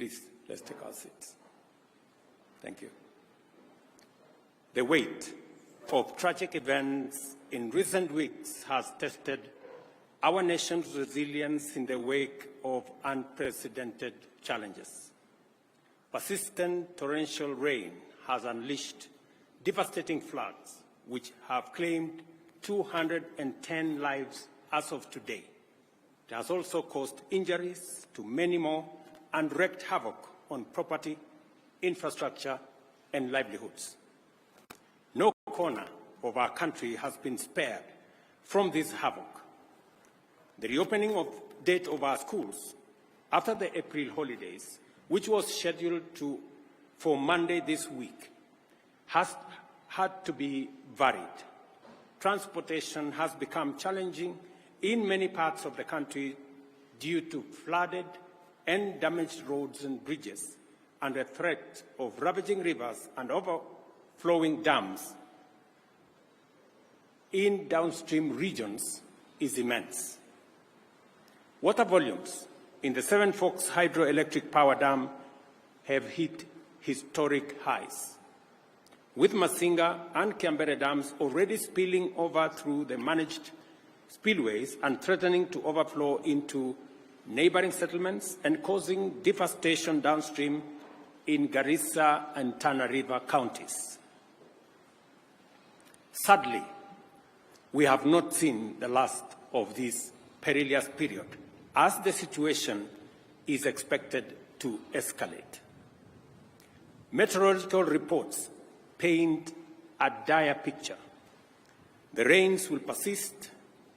Please, let's take our seats. Thank you. The weight of tragic events in recent weeks has tested our nation's resilience in the wake of unprecedented challenges. Persistent torrential rain has unleashed devastating floods, which have claimed 210 lives as of today. It has also caused injuries to many more and wreaked havoc on property, infrastructure, and livelihoods. No corner of our country has been spared from this havoc. The reopening date of our schools after the April holidays, which was scheduled for Monday this week, has had to be varied. Transportation has become challenging in many parts of the country due to flooded and damaged roads and bridges, and the threat of ravaging rivers and overflowing dams in downstream regions is immense. Water volumes in the Seven Forks Hydroelectric Power Dam have hit historic highs, with Masinga and Kiambere dams already spilling over through the managed spillways and threatening to overflow into neighboring settlements and causing devastation downstream in Garissa and Tana River counties. Sadly, we have not seen the last of this perilous period, as the situation is expected to escalate. Meteorological reports paint a dire picture. The rains will persist,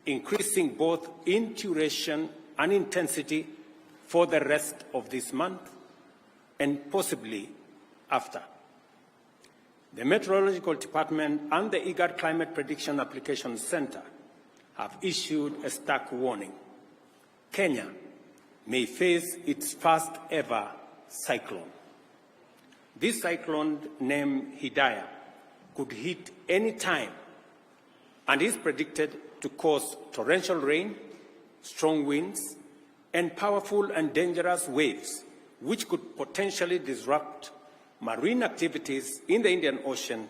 increasing both in duration and intensity for the rest of this month and possibly after. The Meteorological Department and the IGAD Climate Prediction Application Center have issued a stark warning. Kenya may face its first ever cyclone. This cyclone, named Hidaya, could hit any time and is predicted to cause torrential rain, strong winds, and powerful and dangerous waves, which could potentially disrupt marine activities in the Indian Ocean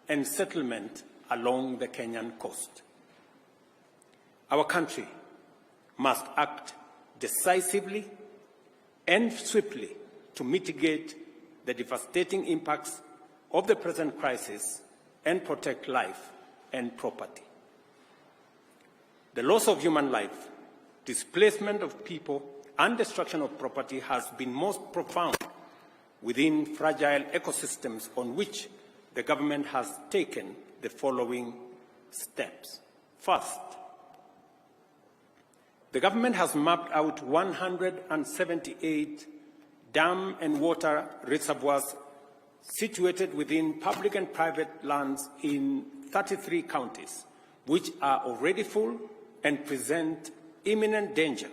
and settlement along the Kenyan coast. Our country must act decisively and swiftly to mitigate the devastating impacts of the present crisis and protect life and property. The loss of human life, displacement of people, and destruction of property has been most profound within fragile ecosystems, on which the government has taken the following steps. First, the government has mapped out 178 dam and water reservoirs situated within public and private lands in 33 counties, which are already full and present imminent danger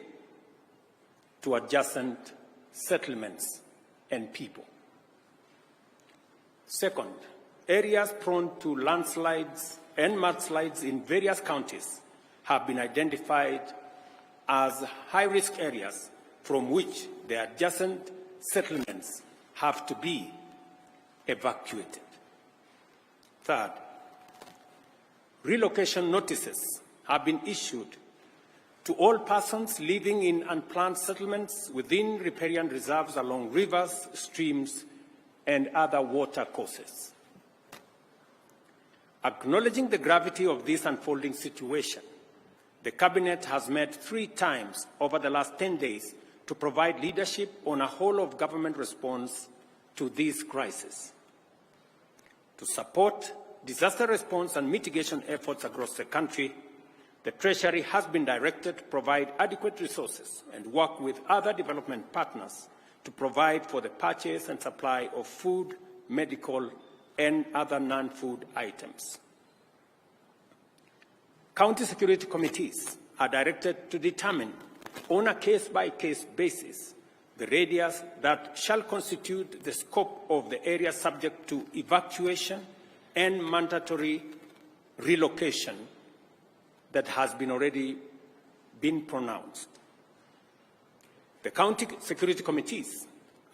to adjacent settlements and people. Second, areas prone to landslides and mudslides in various counties have been identified as high-risk areas from which the adjacent settlements have to be evacuated. Third, relocation notices have been issued to all persons living in unplanned settlements within riparian reserves along rivers, streams, and other water courses. Acknowledging the gravity of this unfolding situation, the Cabinet has met 3 times over the last 10 days to provide leadership on a whole-of-government response to this crisis. To support disaster response and mitigation efforts across the country, the Treasury has been directed to provide adequate resources and work with other development partners to provide for the purchase and supply of food, medical, and other non-food items. County security committees are directed to determine on a case-by-case basis the radius that shall constitute the scope of the area subject to evacuation and mandatory relocation that has already been pronounced. The county security committees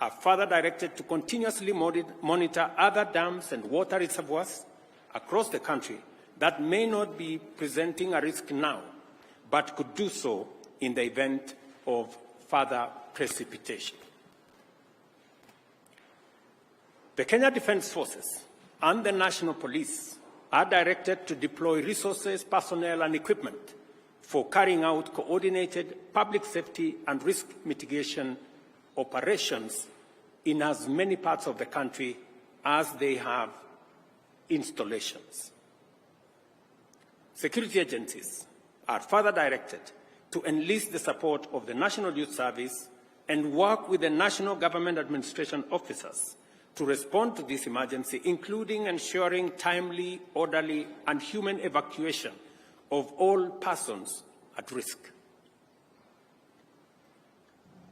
are further directed to continuously monitor other dams and water reservoirs across the country that may not be presenting a risk now, but could do so in the event of further precipitation. The Kenya Defence Forces and the National Police are directed to deploy resources, personnel, and equipment for carrying out coordinated public safety and risk mitigation operations in as many parts of the country as they have installations. Security agencies are further directed to enlist the support of the National Youth Service and work with the National Government Administration officers to respond to this emergency, including ensuring timely, orderly, and human evacuation of all persons at risk.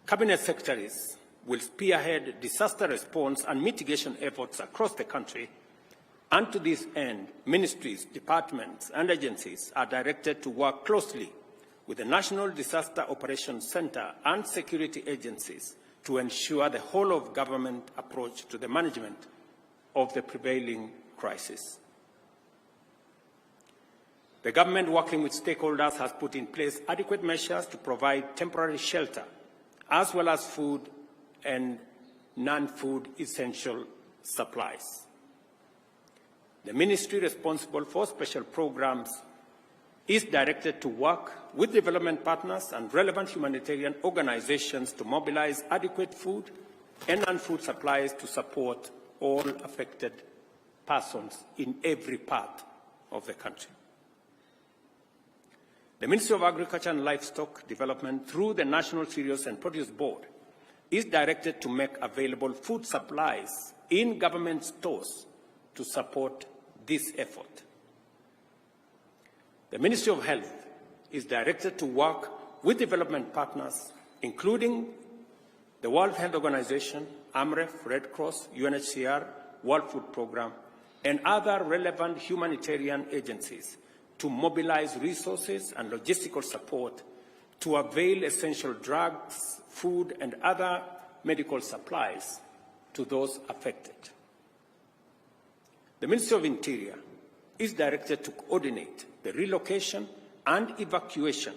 Cabinet secretaries will spearhead disaster response and mitigation efforts across the country, and to this end, ministries, departments, and agencies are directed to work closely with the National Disaster Operations Center and security agencies to ensure the whole-of-government approach to the management of the prevailing crisis. The government, working with stakeholders, has put in place adequate measures to provide temporary shelter, as well as food and non-food essential supplies. The ministry responsible for special programs is directed to work with development partners and relevant humanitarian organizations to mobilize adequate food and non-food supplies to support all affected persons in every part of the country. The Ministry of Agriculture and Livestock Development, through the National Cereals and Produce Board, is directed to make available food supplies in government stores to support this effort. The Ministry of Health is directed to work with development partners, including the World Health Organization, AMREF, Red Cross, UNHCR, World Food Programme, and other relevant humanitarian agencies to mobilize resources and logistical support to avail essential drugs, food, and other medical supplies to those affected. The Ministry of Interior is directed to coordinate the relocation and evacuation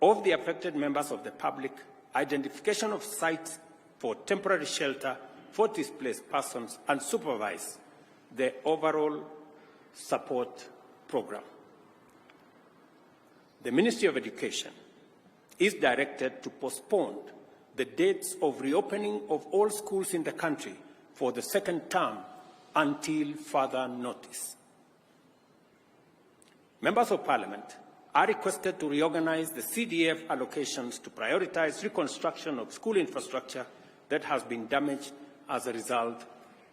of the affected members of the public, identification of sites for temporary shelter for displaced persons, and supervise the overall support program. The Ministry of Education is directed to postpone the dates of reopening of all schools in the country for the second term until further notice. Members of Parliament are requested to reorganize the CDF allocations to prioritize reconstruction of school infrastructure that has been damaged as a result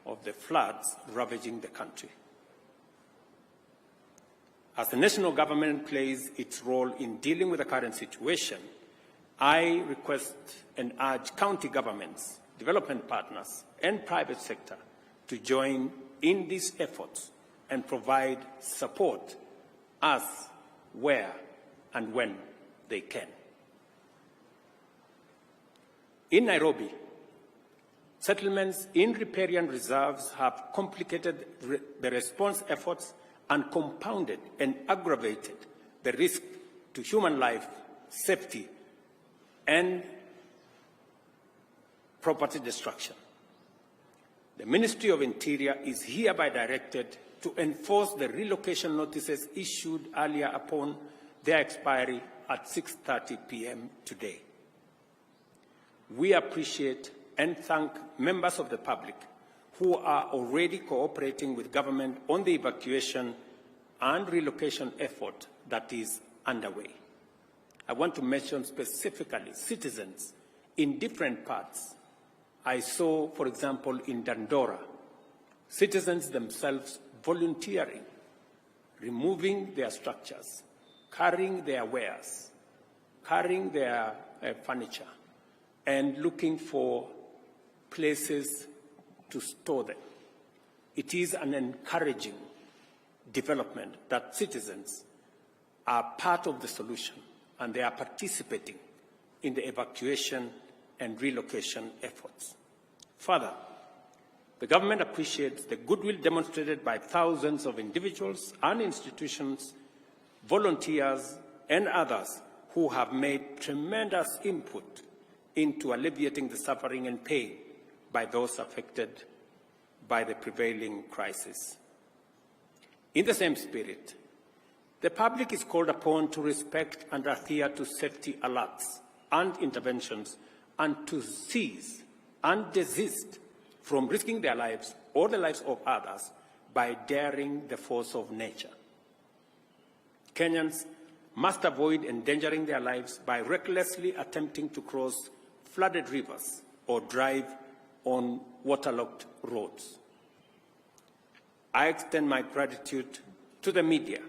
of the floods ravaging the country. As the national government plays its role in dealing with the current situation, I request and urge county governments, development partners, and private sector to join in these efforts and provide support as, where, and when they can. In Nairobi, settlements in riparian reserves have complicated the response efforts and compounded and aggravated the risk to human life, safety, and property destruction. The Ministry of Interior is hereby directed to enforce the relocation notices issued earlier upon their expiry at 6:30 p.m. today. We appreciate and thank members of the public who are already cooperating with government on the evacuation and relocation effort that is underway. I want to mention specifically citizens in different parts. I saw, for example, in Dandora, citizens themselves volunteering, removing their structures, carrying their wares, carrying their furniture, and looking for places to store them. It is an encouraging development that citizens are part of the solution and they are participating in the evacuation and relocation efforts. Further, the government appreciates the goodwill demonstrated by thousands of individuals and institutions, volunteers, and others who have made tremendous input into alleviating the suffering and pain by those affected by the prevailing crisis. In the same spirit, the public is called upon to respect and adhere to safety alerts and interventions and to cease and desist from risking their lives or the lives of others by daring the force of nature. Kenyans must avoid endangering their lives by recklessly attempting to cross flooded rivers or drive on waterlogged roads. I extend my gratitude to the media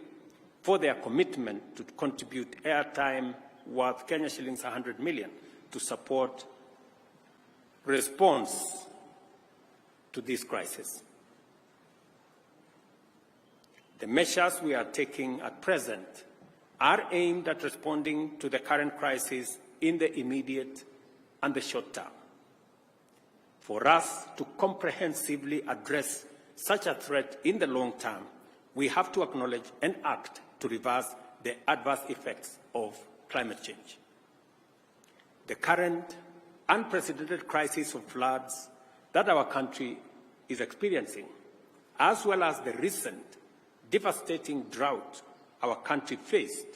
for their commitment to contribute airtime worth Kenya shillings 100 million to support response to this crisis. The measures we are taking at present are aimed at responding to the current crisis in the immediate and the short term. For us to comprehensively address such a threat in the long term, we have to acknowledge and act to reverse the adverse effects of climate change. The current unprecedented crisis of floods that our country is experiencing, as well as the recent devastating drought our country faced,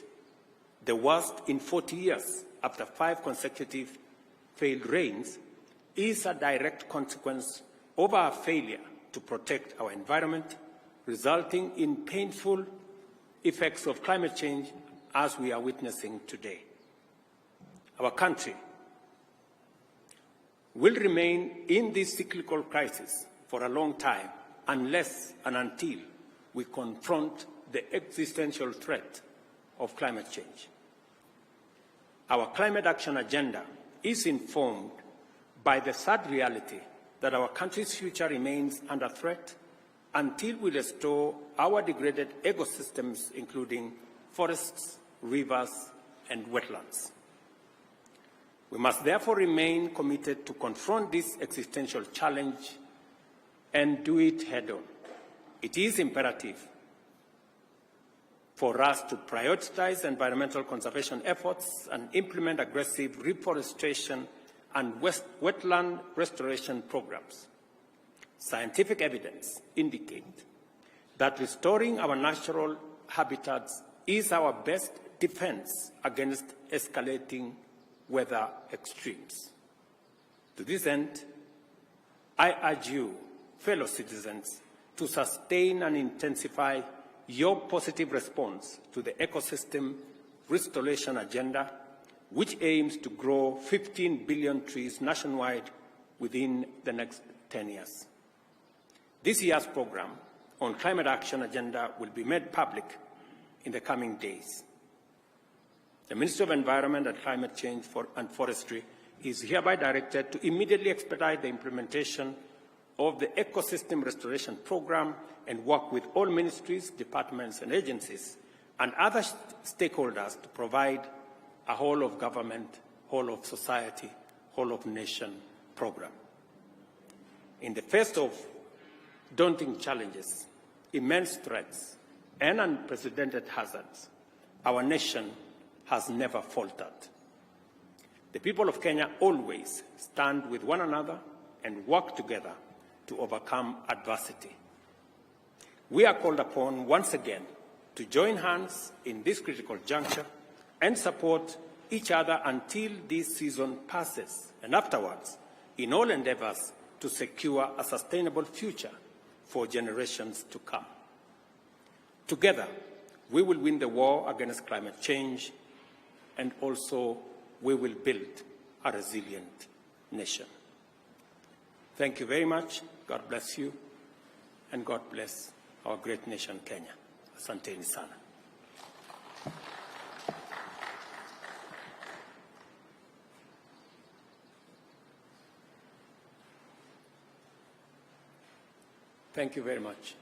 the worst in 40 years after 5 consecutive failed rains, is a direct consequence of our failure to protect our environment, resulting in painful effects of climate change as we are witnessing today. Our country will remain in this cyclical crisis for a long time unless and until we confront the existential threat of climate change. Our climate action agenda is informed by the sad reality that our country's future remains under threat until we restore our degraded ecosystems, including forests, rivers, and wetlands. We must therefore remain committed to confront this existential challenge and do it head-on. It is imperative for us to prioritize environmental conservation efforts and implement aggressive reforestation and wetland restoration programs. Scientific evidence indicates that restoring our natural habitats is our best defense against escalating weather extremes. To this end, I urge you, fellow citizens, to sustain and intensify your positive response to the ecosystem restoration agenda, which aims to grow 15 billion trees nationwide within the next 10 years. This year's program on climate action agenda will be made public in the coming days. The Ministry of Environment and Climate Change and Forestry is hereby directed to immediately expedite the implementation of the Ecosystem Restoration Program and work with all ministries, departments, and agencies and other stakeholders to provide a whole-of-government, whole-of-society, whole-of-nation program. In the face of daunting challenges, immense threats, and unprecedented hazards, our nation has never faltered. The people of Kenya always stand with one another and work together to overcome adversity. We are called upon once again to join hands in this critical juncture and support each other until this season passes, and afterwards, in all endeavors to secure a sustainable future for generations to come. Together, we will win the war against climate change, and also we will build a resilient nation. Thank you very much. God bless you, and God bless our great nation, Kenya. Asanteni sana. Thank you very much.